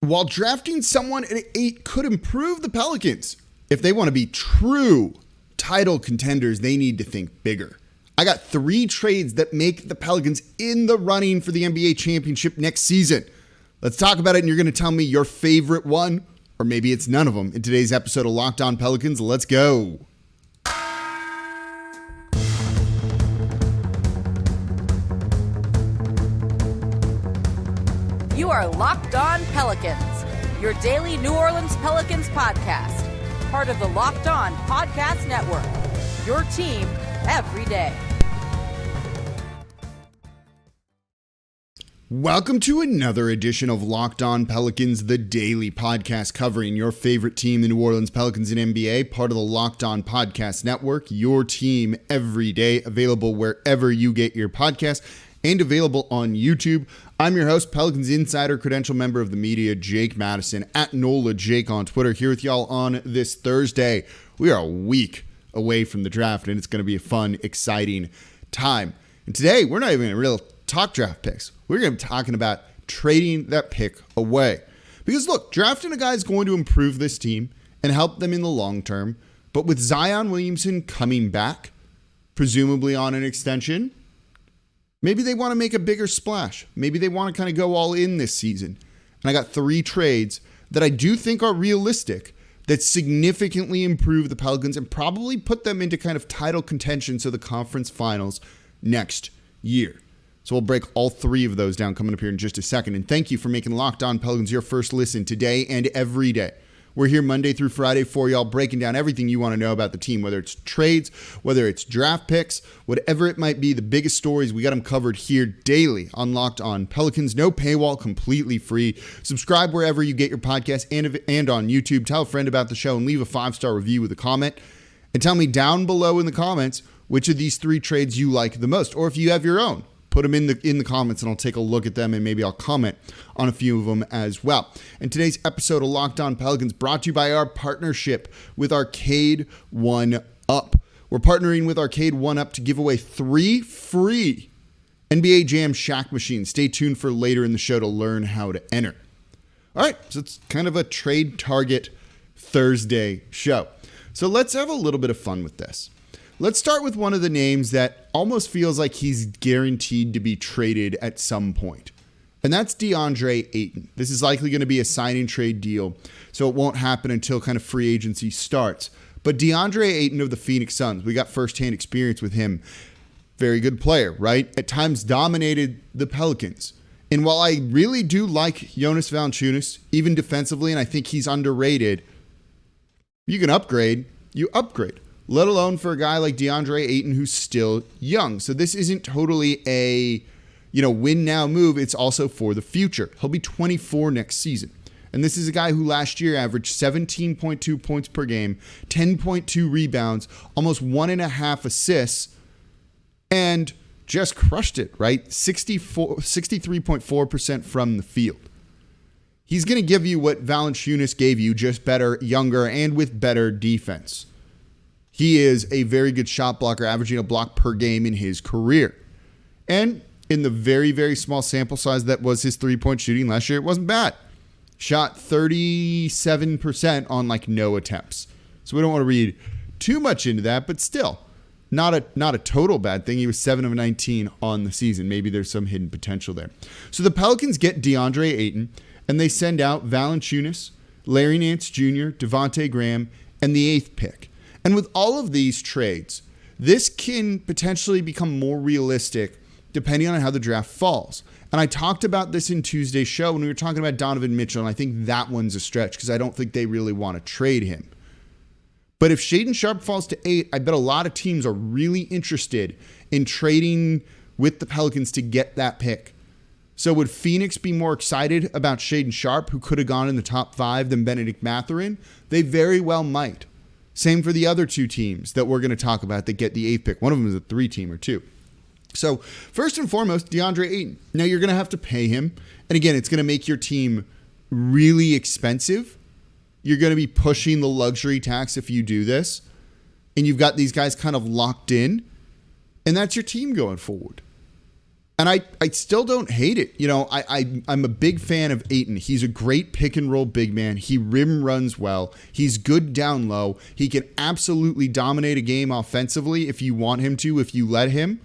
while drafting someone at 8 could improve the Pelicans, if they want to be true title contenders, they need to think bigger. I got 3 trades that make the Pelicans in the running for the NBA championship next season. Let's talk about it, and you're going to tell me your favorite one, or maybe it's none of them, in today's episode of Locked On Pelicans. Let's go. You are Locked On Pelicans, your daily New Orleans Pelicans podcast, part of the Locked On Podcast Network, your team every day. Welcome to another edition of Locked On Pelicans, the daily podcast covering your favorite team, the New Orleans Pelicans in NBA, part of the Locked On Podcast Network, your team every day, available wherever you get your podcast and available on YouTube. I'm your host, Pelicans Insider, credential member of the media, Jake Madison, at NOLA Jake on Twitter, here with y'all on this Thursday. We are a week away from the draft, and it's going to be a fun, exciting time. And today, we're not even going to really talk draft picks. We're going to be talking about trading that pick away. Because look, drafting a guy is going to improve this team and help them in the long term. But with Zion Williamson coming back, presumably on an extension, maybe they want to make a bigger splash. Maybe they want to kind of go all in this season. And I got 3 trades that I do think are realistic that significantly improve the Pelicans and probably put them into kind of title contention to the conference finals next year. So we'll break all 3 of those down coming up here in just a second. And thank you for making Locked On Pelicans your first listen today and every day. We're here Monday through Friday for y'all, breaking down everything you want to know about the team, whether it's trades, whether it's draft picks, whatever it might be, the biggest stories, we got them covered here daily on Locked On Pelicans. No paywall, completely free. Subscribe wherever you get your podcast and on YouTube. Tell a friend about the show and leave a 5-star review with a comment. And tell me down below in the comments which of these 3 trades you like the most, or if you have your own. Put them in the comments and I'll take a look at them and maybe I'll comment on a few of them as well. And today's episode of Locked On Pelicans brought to you by our partnership with Arcade 1UP. We're partnering with Arcade 1UP to give away 3 free NBA JAM Shaq machines. Stay tuned for later in the show to learn how to enter. All right, so it's kind of a trade target Thursday show. So let's have a little bit of fun with this. Let's start with one of the names that almost feels like he's guaranteed to be traded at some point. And that's Deandre Ayton. This is likely going to be a sign and trade deal, so it won't happen until kind of free agency starts. But Deandre Ayton of the Phoenix Suns, we got firsthand experience with him. Very good player, right? At times dominated the Pelicans. And while I really do like Jonas Valanciunas, even defensively, and I think he's underrated, you can upgrade, you upgrade. Let alone for a guy like Deandre Ayton who's still young. So this isn't totally a, win now move. It's also for the future. He'll be 24 next season. And this is a guy who last year averaged 17.2 points per game, 10.2 rebounds, almost 1.5 assists, and just crushed it, right? 63.4% from the field. He's going to give you what Valanciunas gave you, just better, younger, and with better defense. He is a very good shot blocker, averaging a block per game in his career. And in the very, very small sample size that was his 3-point shooting last year, it wasn't bad. Shot 37% on no attempts. So we don't want to read too much into that, but still, not a total bad thing. He was 7 of 19 on the season. Maybe there's some hidden potential there. So the Pelicans get Deandre Ayton, and they send out Valanciunas, Larry Nance Jr., Devontae Graham, and the 8th pick. And with all of these trades, this can potentially become more realistic depending on how the draft falls. And I talked about this in Tuesday's show when we were talking about Donovan Mitchell, and I think that one's a stretch because I don't think they really want to trade him. But if Shaedon Sharpe falls to 8, I bet a lot of teams are really interested in trading with the Pelicans to get that pick. So would Phoenix be more excited about Shaedon Sharpe, who could have gone in the top 5, than Benedict Mathurin? They very well might. Same for the other 2 teams that we're going to talk about that get the 8th pick. One of them is a 3-teamer too. So first and foremost, Deandre Ayton. Now you're going to have to pay him. And again, it's going to make your team really expensive. You're going to be pushing the luxury tax if you do this. And you've got these guys kind of locked in. And that's your team going forward. And I still don't hate it. I'm a big fan of Ayton. He's a great pick and roll big man. He rim runs well. He's good down low. He can absolutely dominate a game offensively if you want him to, if you let him,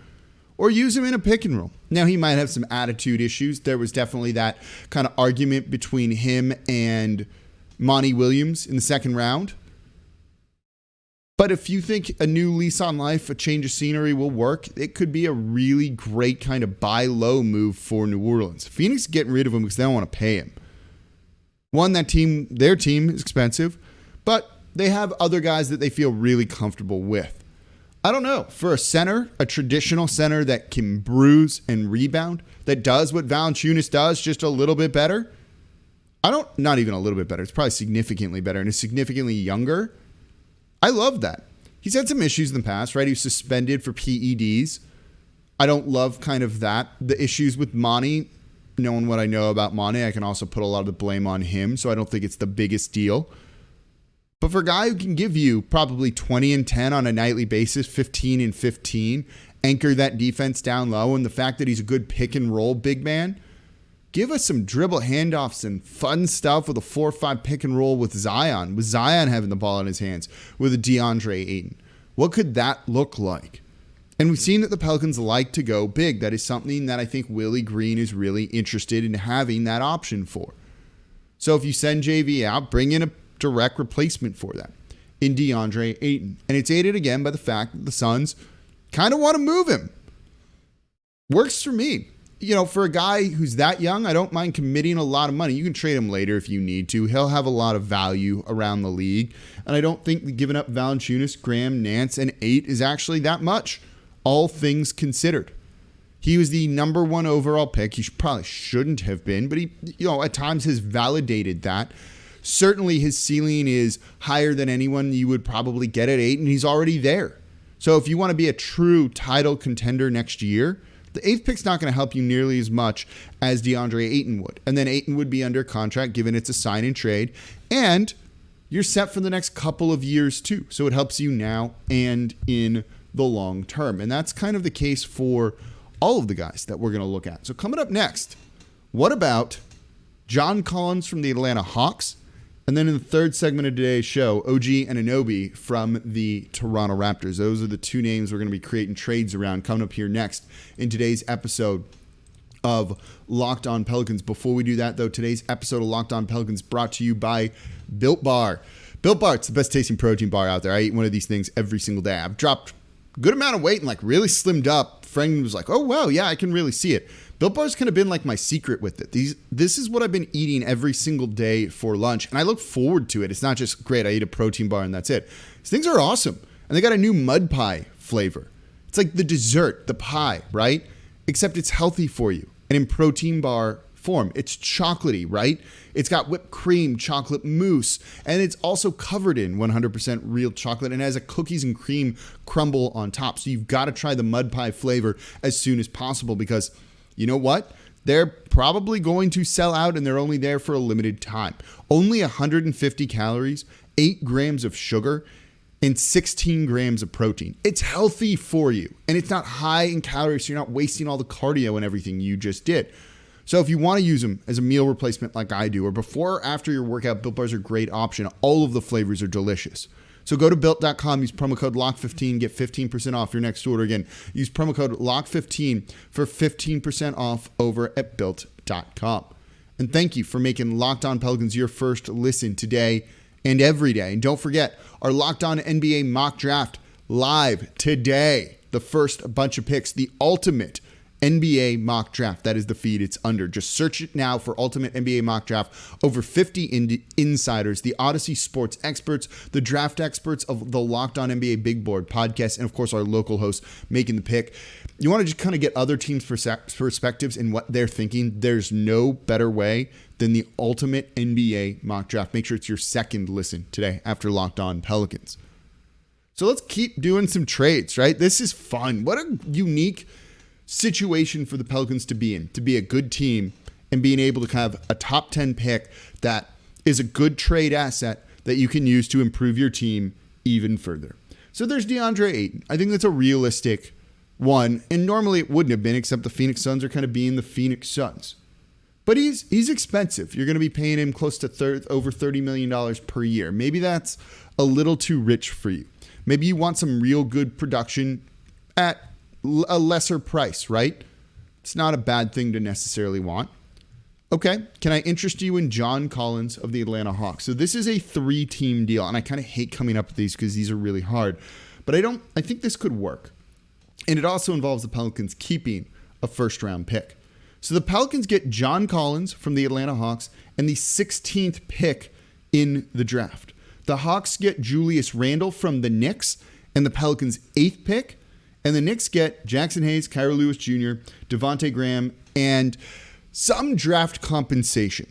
or use him in a pick and roll. Now, he might have some attitude issues. There was definitely that kind of argument between him and Monty Williams in the second round. But if you think a new lease on life, a change of scenery will work, it could be a really great kind of buy low move for New Orleans. Phoenix is getting rid of him because they don't want to pay him. One, their team is expensive, but they have other guys that they feel really comfortable with. I don't know. For a center, a traditional center that can bruise and rebound, that does what Valanciunas does just a little bit better. Not even a little bit better. It's probably significantly better and is significantly younger. I love that. He's had some issues in the past, right? He was suspended for PEDs. I don't love kind of that. The issues with Monty, knowing what I know about Monty, I can also put a lot of the blame on him, so I don't think it's the biggest deal. But for a guy who can give you probably 20 and 10 on a nightly basis, 15 and 15, anchor that defense down low, and the fact that he's a good pick and roll big man, give us some dribble handoffs and fun stuff with a 4-5 pick and roll with Zion having the ball in his hands with a Deandre Ayton. What could that look like? And we've seen that the Pelicans like to go big. That is something that I think Willie Green is really interested in having that option for. So if you send JV out, bring in a direct replacement for that in Deandre Ayton. And it's aided again by the fact that the Suns kind of want to move him. Works for me. For a guy who's that young, I don't mind committing a lot of money. You can trade him later if you need to. He'll have a lot of value around the league. And I don't think giving up Valanciunas, Graham, Nance, and 8 is actually that much, all things considered. He was the number 1 overall pick. He probably shouldn't have been, but he, at times has validated that. Certainly his ceiling is higher than anyone you would probably get at 8, and he's already there. So if you want to be a true title contender next year, the 8th pick's not going to help you nearly as much as Deandre Ayton would. And then Ayton would be under contract given it's a sign and trade. And you're set for the next couple of years too. So it helps you now and in the long term. And that's kind of the case for all of the guys that we're going to look at. So coming up next, what about John Collins from the Atlanta Hawks? And then in the third segment of today's show, OG and Anunoby from the Toronto Raptors. Those are the two names we're going to be creating trades around coming up here next in today's episode of Locked On Pelicans. Before we do that, though, today's episode of Locked On Pelicans brought to you by Built Bar. Built Bar, it's the best tasting protein bar out there. I eat one of these things every single day. I've dropped a good amount of weight and really slimmed up. Friend was like, oh, wow, yeah, I can really see it. Built Bar's kind of been like my secret with it. This is what I've been eating every single day for lunch, and I look forward to it. It's not just, great, I eat a protein bar and that's it. These things are awesome, and they got a new mud pie flavor. It's like the dessert, the pie, right? Except it's healthy for you, and in protein bar form. It's chocolatey, right? It's got whipped cream, chocolate mousse, and it's also covered in 100% real chocolate and has a cookies and cream crumble on top. So you've got to try the mud pie flavor as soon as possible because you know what? They're probably going to sell out and they're only there for a limited time. Only 150 calories, 8 grams of sugar, and 16 grams of protein. It's healthy for you and it's not high in calories, so you're not wasting all the cardio and everything you just did. So if you want to use them as a meal replacement like I do, or before or after your workout, Built Bars are a great option. All of the flavors are delicious. So go to Built.com, use promo code LOCK15, get 15% off your next order. Again, use promo code LOCK15 for 15% off over at Built.com. And thank you for making Locked On Pelicans your first listen today and every day. And don't forget, our Locked On NBA mock draft live today. The first bunch of picks, the ultimate NBA mock draft. That is the feed it's under. Just search it now for Ultimate NBA Mock Draft. Over 50 insiders, the Odyssey sports experts, the draft experts of the Locked On NBA Big Board podcast, and of course our local host making the pick. You want to just kind of get other teams' perspectives and what they're thinking. There's no better way than the Ultimate NBA Mock Draft. Make sure it's your second listen today after Locked On Pelicans. So let's keep doing some trades, right? This is fun. What a unique situation for the Pelicans to be in, to be a good team and being able to have a top 10 pick that is a good trade asset that you can use to improve your team even further. So there's Deandre Ayton. I think that's a realistic one, and normally it wouldn't have been, except the Phoenix Suns are kind of being the Phoenix Suns. But he's expensive. You're going to be paying him close to over $30 million per year. Maybe that's a little too rich for you. Maybe you want some real good production at a lesser price, right? It's not a bad thing to necessarily want. Okay, can I interest you in John Collins of the Atlanta Hawks? So this is a 3-team deal, and I kind of hate coming up with these because these are really hard. But I think this could work. And it also involves the Pelicans keeping a first-round pick. So the Pelicans get John Collins from the Atlanta Hawks and the 16th pick in the draft. The Hawks get Julius Randle from the Knicks and the Pelicans' 8th pick. And the Knicks get Jackson Hayes, Kyra Lewis Jr., Devontae Graham, and some draft compensation.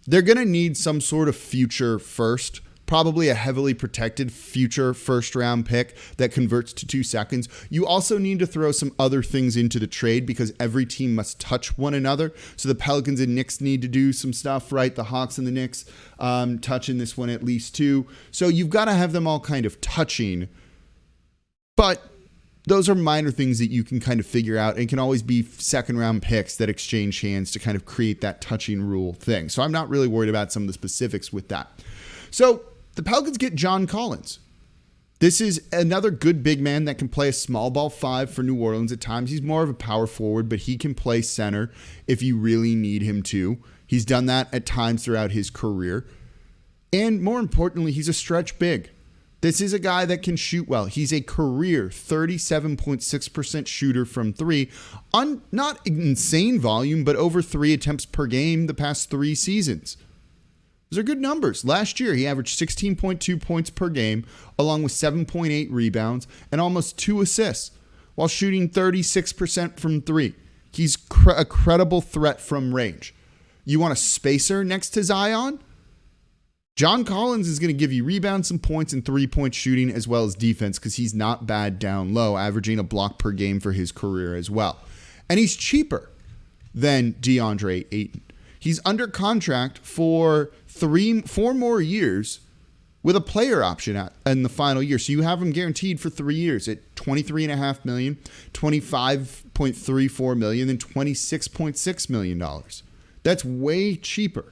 They're going to need some sort of future first, probably a heavily protected future first-round pick that converts to 2 seconds. You also need to throw some other things into the trade because every team must touch one another. So the Pelicans and Knicks need to do some stuff, right? The Hawks and the Knicks touch in this one at least too. So you've got to have them all kind of touching. But those are minor things that you can kind of figure out and can always be second-round picks that exchange hands to kind of create that touching rule thing. So I'm not really worried about some of the specifics with that. So the Pelicans get John Collins. This is another good big man that can play a small ball 5 for New Orleans at times. He's more of a power forward, but he can play center if you really need him to. He's done that at times throughout his career. And more importantly, he's a stretch big. This is a guy that can shoot well. He's a career 37.6% shooter from 3 on not insane volume, but over 3 attempts per game the past 3 seasons. Those are good numbers. Last year, he averaged 16.2 points per game, along with 7.8 rebounds and almost 2 assists, while shooting 36% from 3. He's a credible threat from range. You want a spacer next to Zion? John Collins is going to give you rebounds, some points, and 3-point shooting, as well as defense, because he's not bad down low, averaging a block per game for his career as well. And he's cheaper than Deandre Ayton. He's under contract for 4 more years with a player option in the final year. So you have him guaranteed for 3 years at $23.5 million, $25.34 million, and $26.6 million. That's way cheaper.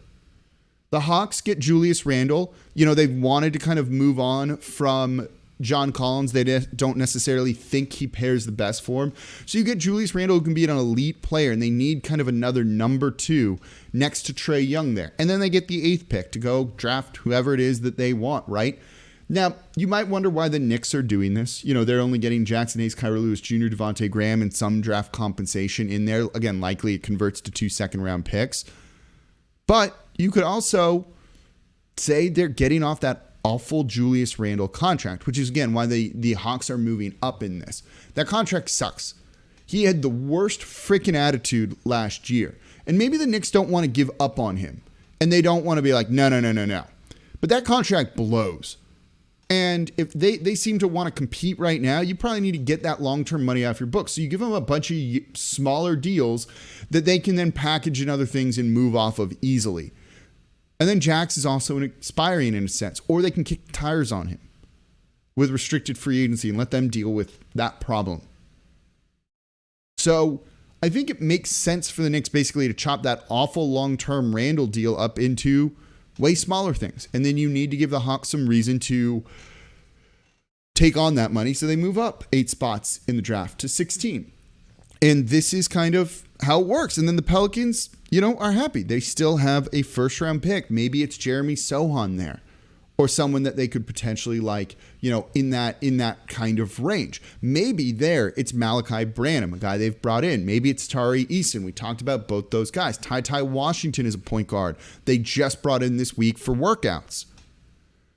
The Hawks get Julius Randle. You know, they've wanted to kind of move on from John Collins. They don't necessarily think he pairs the best for him. So you get Julius Randle, who can be an elite player, and they need kind of another number 2 next to Trae Young there. And then they get the 8th pick to go draft whoever it is that they want, right? Now, you might wonder why the Knicks are doing this. You know, they're only getting Jackson Hayes, Kyra Lewis Jr., Devontae Graham, and some draft compensation in there. Again, likely it converts to 2 second-round picks. But you could also say they're getting off that awful Julius Randle contract, which is, again, why the Hawks are moving up in this. That contract sucks. He had the worst freaking attitude last year. And maybe the Knicks don't want to give up on him. And they don't want to be like, no. But that contract blows. And if they seem to want to compete right now, you probably need to get that long-term money off your books. So you give them a bunch of smaller deals that they can then package in other things and move off of easily. And then Jax is also expiring in a sense, or they can kick tires on him with restricted free agency and let them deal with that problem. So I think it makes sense for the Knicks basically to chop that awful long-term Randle deal up into way smaller things. And then you need to give the Hawks some reason to take on that money. So they move up 8 spots in the draft to 16. And this is kind of how it works. And then the Pelicans, are happy. They still have a first-round pick. Maybe it's Jeremy Sohan there, or someone that they could potentially like, in that kind of range. Maybe there it's Malachi Branham, a guy they've brought in. Maybe it's Tari Eason. We talked about both those guys. Ty Washington is a point guard they just brought in this week for workouts.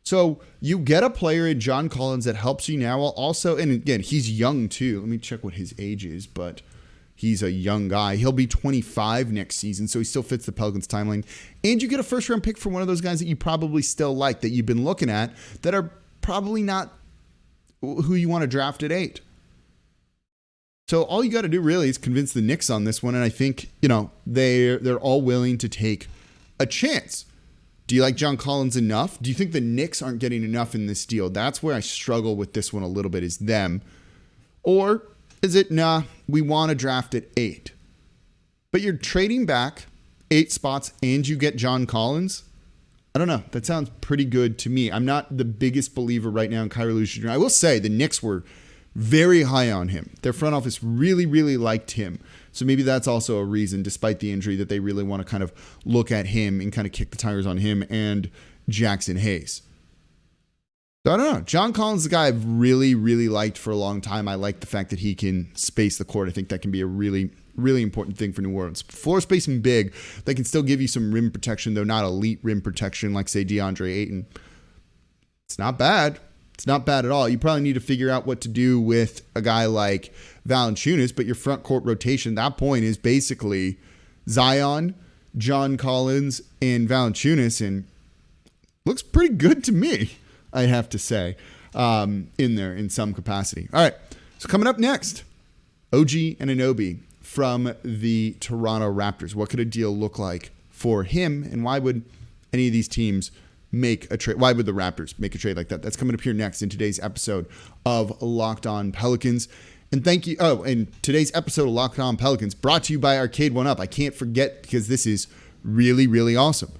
So you get a player in John Collins that helps you now. Also, and again, he's young too. Let me check what his age is, but he's a young guy. He'll be 25 next season, so he still fits the Pelicans timeline. And you get a first-round pick for one of those guys that you probably still like, that you've been looking at, that are probably not who you want to draft at 8. So all you got to do really is convince the Knicks on this one, and I think, they're all willing to take a chance. Do you like John Collins enough? Do you think the Knicks aren't getting enough in this deal? That's where I struggle with this one a little bit, is them. Or Is it, nah, we want to draft at 8. But you're trading back 8 spots and you get John Collins? I don't know. That sounds pretty good to me. I'm not the biggest believer right now in Kyrie Lewis Jr. I will say the Knicks were very high on him. Their front office really, really liked him. So maybe that's also a reason, despite the injury, that they really want to kind of look at him and kind of kick the tires on him and Jackson Hayes. So I don't know. John Collins is a guy I've really, really liked for a long time. I like the fact that he can space the court. I think that can be a really, really important thing for New Orleans. Floor spacing big. They can still give you some rim protection, though not elite rim protection like, say, Deandre Ayton. It's not bad. It's not bad at all. You probably need to figure out what to do with a guy like Valanciunas, but your front court rotation at that point is basically Zion, John Collins, and Valanciunas, and looks pretty good to me, I have to say, in there in some capacity. All right, so coming up next, OG Anunoby from the Toronto Raptors. What could a deal look like for him, and why would any of these teams make a trade? Why would the Raptors make a trade like that? That's coming up here next in today's episode of Locked On Pelicans. And thank you. Oh, and today's episode of Locked On Pelicans brought to you by Arcade 1UP. I can't forget because this is really, really awesome.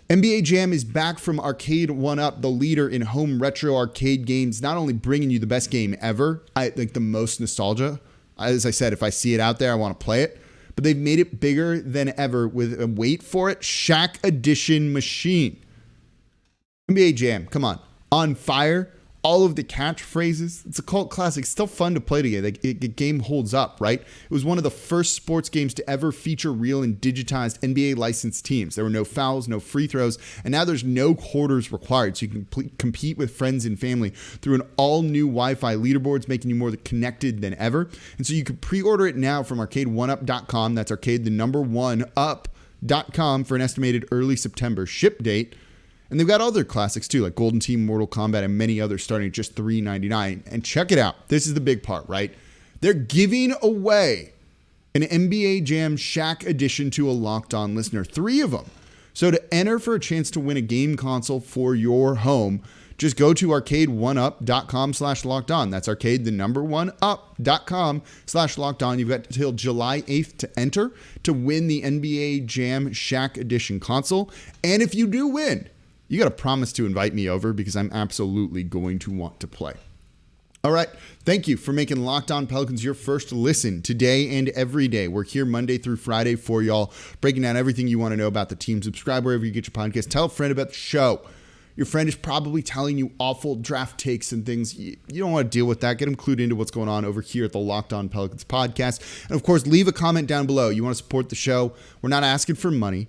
NBA Jam is back from Arcade 1UP, the leader in home retro arcade games, not only bringing you the best game ever, I think the most nostalgia. As I said, if I see it out there, I want to play it. But they've made it bigger than ever with a, wait for it, Shaq Edition machine. NBA Jam, come on fire. All of the catchphrases. It's a cult classic. It's still fun to play together. The game holds up, right? It was one of the first sports games to ever feature real and digitized NBA licensed teams. There were no fouls, no free throws, and now there's no quarters required. So you can compete with friends and family through an all-new Wi-Fi leaderboards, making you more connected than ever. And so you can pre-order it now from arcade1up.com. That's arcade, the number 1 up.com for an estimated early September ship date. And they've got other classics too, like Golden Team, Mortal Kombat, and many others starting at just $3.99. And check it out. This is the big part, right? They're giving away an NBA Jam Shaq edition to a Locked On listener. 3 of them. So to enter for a chance to win a game console for your home, just go to arcade1up.com/lockedon. That's arcade, the number 1 up.com/lockedon. You've got until July 8th to enter to win the NBA Jam Shaq edition console. And if you do win, you got to promise to invite me over because I'm absolutely going to want to play. All right. Thank you for making Locked On Pelicans your first listen today and every day. We're here Monday through Friday for y'all, breaking down everything you want to know about the team. Subscribe wherever you get your podcast. Tell a friend about the show. Your friend is probably telling you awful draft takes and things. You don't want to deal with that. Get them clued into what's going on over here at the Locked On Pelicans podcast. And of course, leave a comment down below. You want to support the show. We're not asking for money.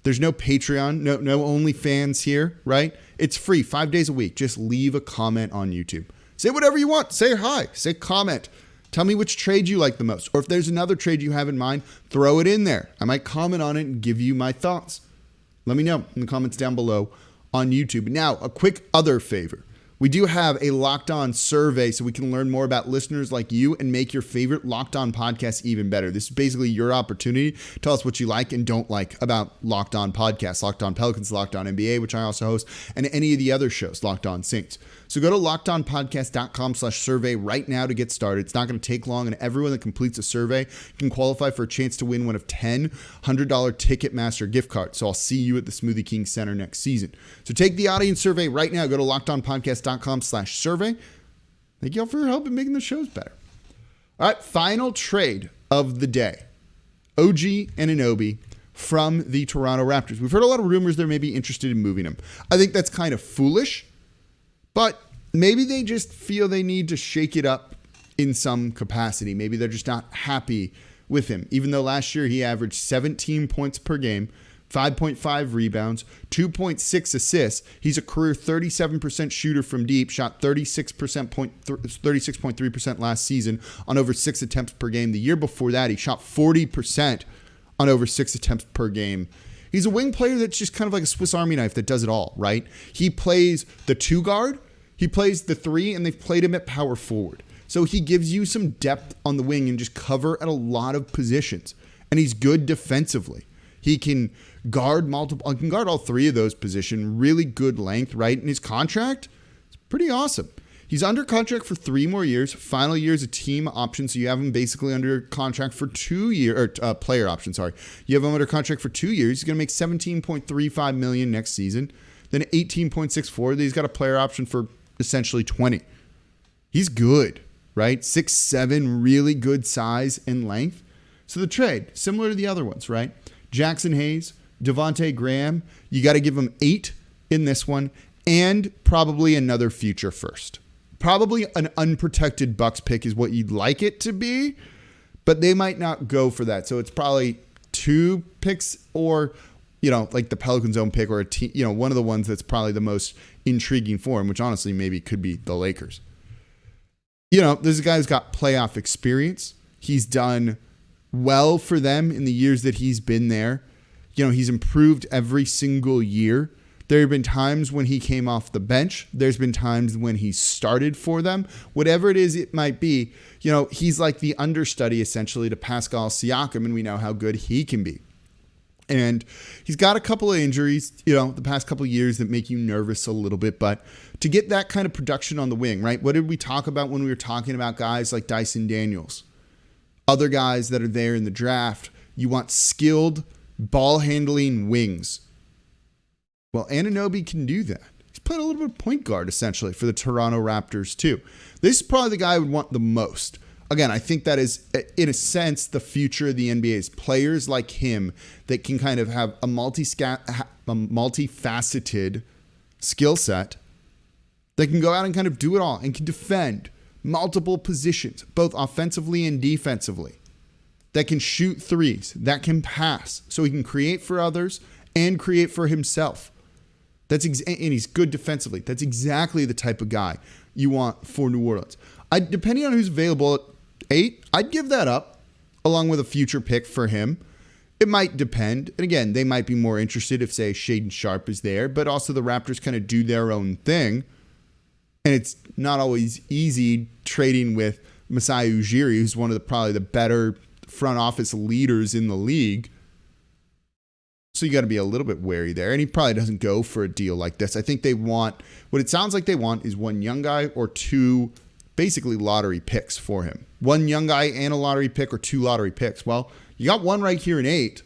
There's no Patreon, no OnlyFans here, right? It's free 5 days a week. Just leave a comment on YouTube. Say whatever you want. Say hi. Say comment. Tell me which trade you like the most. Or if there's another trade you have in mind, throw it in there. I might comment on it and give you my thoughts. Let me know in the comments down below on YouTube. Now, a quick other favor. We do have a Locked On survey so we can learn more about listeners like you and make your favorite Locked On podcast even better. This is basically your opportunity. Tell us what you like and don't like about Locked On podcasts, Locked On Pelicans, Locked On NBA, which I also host, and any of the other shows, Locked On Saints. So go to lockedonpodcast.com/survey right now to get started. It's not going to take long, and everyone that completes a survey can qualify for a chance to win one of 10 $100 Ticketmaster gift cards. So I'll see you at the Smoothie King Center next season. So take the audience survey right now. Go to lockedonpodcast.com/survey. Thank y'all for your help in making the shows better. All right, final trade of the day. OG Anunoby from the Toronto Raptors. We've heard a lot of rumors they may be interested in moving him. I think that's kind of foolish. But maybe they just feel they need to shake it up in some capacity. Maybe they're just not happy with him. Even though last year he averaged 17 points per game, 5.5 rebounds, 2.6 assists. He's a career 37% shooter from deep, shot 36.3% last season on over 6 attempts per game. The year before that, he shot 40% on over 6 attempts per game. He's a wing player that's just kind of like a Swiss Army knife that does it all, right? He plays the 2 guard, he plays the 3, and they've played him at power forward. So he gives you some depth on the wing and just cover at a lot of positions. And he's good defensively. He can guard all 3 of those positions, really good length, right? And his contract is pretty awesome. He's under contract for 3 more years. Final year is a team option, so you have him basically under contract for 2 years, or player option, sorry. You have him under contract for 2 years. He's going to make $17.35 million next season, then $18.64. Then he's got a player option for essentially 20. He's good, right? 6'7", really good size and length. So the trade, similar to the other ones, right? Jackson Hayes, Devontae Graham, you got to give him 8 in this one, and probably another future first. Probably an unprotected Bucks pick is what you'd like it to be, but they might not go for that. So it's probably 2 picks, or, like the Pelicans' own pick, or a team, one of the ones that's probably the most intriguing for him, which honestly maybe could be the Lakers. This is a guy who's got playoff experience. He's done well for them in the years that he's been there. He's improved every single year. There have been times when he came off the bench. There's been times when he started for them. Whatever it is it might be, he's like the understudy essentially to Pascal Siakam, and we know how good he can be. And he's got a couple of injuries, the past couple of years that make you nervous a little bit. But to get that kind of production on the wing, right? What did we talk about when we were talking about guys like Dyson Daniels? Other guys that are there in the draft, you want skilled ball handling wings. Well, Anunoby can do that. He's played a little bit of point guard, essentially, for the Toronto Raptors, too. This is probably the guy I would want the most. Again, I think that is, in a sense, the future of the NBA's players like him that can kind of have a multifaceted skill set that can go out and kind of do it all and can defend multiple positions, both offensively and defensively, that can shoot threes, that can pass, so he can create for others and create for himself. And he's good defensively. That's exactly the type of guy you want for New Orleans. Depending on who's available at 8, I'd give that up along with a future pick for him. It might depend. And again, they might be more interested if, say, Shaedon Sharpe is there, but also the Raptors kind of do their own thing. And it's not always easy trading with Masai Ujiri, who's one of probably the better front office leaders in the league. So you got to be a little bit wary there. And he probably doesn't go for a deal like this. I think what it sounds like they want is 1 young guy or 2 basically lottery picks for him. 1 young guy and a lottery pick, or 2 lottery picks. Well, you got 1 right here in 8.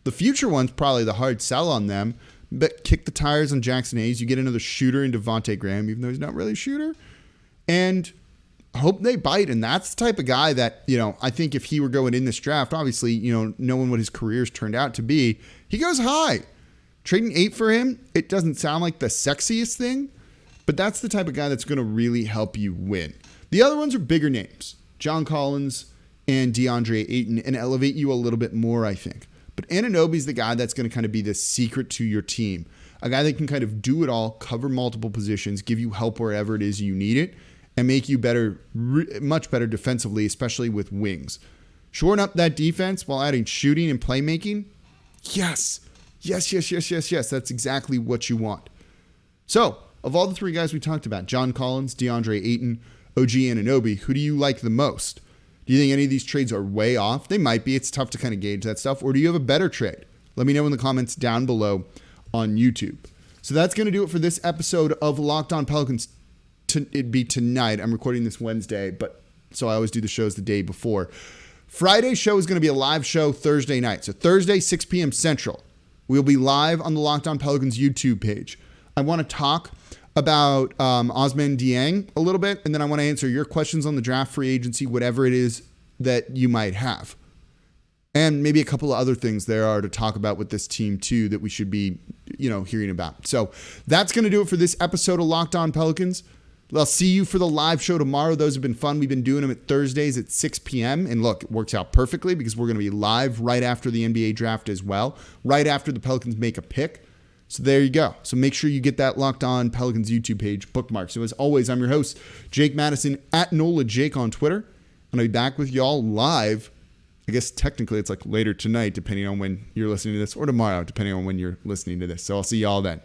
The future one's probably the hard sell on them, but kick the tires on Jackson Hayes. You get another shooter in Devontae Graham, even though he's not really a shooter. And hope they bite. And that's the type of guy that, I think if he were going in this draft, obviously, knowing what his career's turned out to be, he goes high. Trading 8 for him, it doesn't sound like the sexiest thing, but that's the type of guy that's going to really help you win. The other ones are bigger names, John Collins and Deandre Ayton, and elevate you a little bit more, I think. But Anunoby's the guy that's going to kind of be the secret to your team. A guy that can kind of do it all, cover multiple positions, give you help wherever it is you need it, and make you better, much better defensively, especially with wings. Shoring up that defense while adding shooting and playmaking. Yes. That's exactly what you want. So, of all the 3 guys we talked about, John Collins, Deandre Ayton, OG Anunoby, who do you like the most? Do you think any of these trades are way off? They might be. It's tough to kind of gauge that stuff. Or do you have a better trade? Let me know in the comments down below on YouTube. So that's going to do it for this episode of Locked On Pelicans. It'd be tonight. I'm recording this Wednesday, but so I always do the shows the day before. Friday's show is going to be a live show Thursday night. So Thursday, 6 p.m. Central, we'll be live on the Locked On Pelicans YouTube page. I want to talk about Osman Dieng a little bit, and then I want to answer your questions on the draft, free agency, whatever it is that you might have. And maybe a couple of other things there are to talk about with this team too that we should be, hearing about. So that's going to do it for this episode of Locked On Pelicans. I'll see you for the live show tomorrow. Those have been fun. We've been doing them at Thursdays at 6 p.m. And look, it works out perfectly because we're going to be live right after the NBA draft as well, right after the Pelicans make a pick. So there you go. So make sure you get that Locked On Pelicans YouTube page bookmarked. So as always, I'm your host, Jake Madison, at NOLA Jake on Twitter. And I'll be back with y'all live. I guess technically it's like later tonight, depending on when you're listening to this, or tomorrow, depending on when you're listening to this. So I'll see y'all then.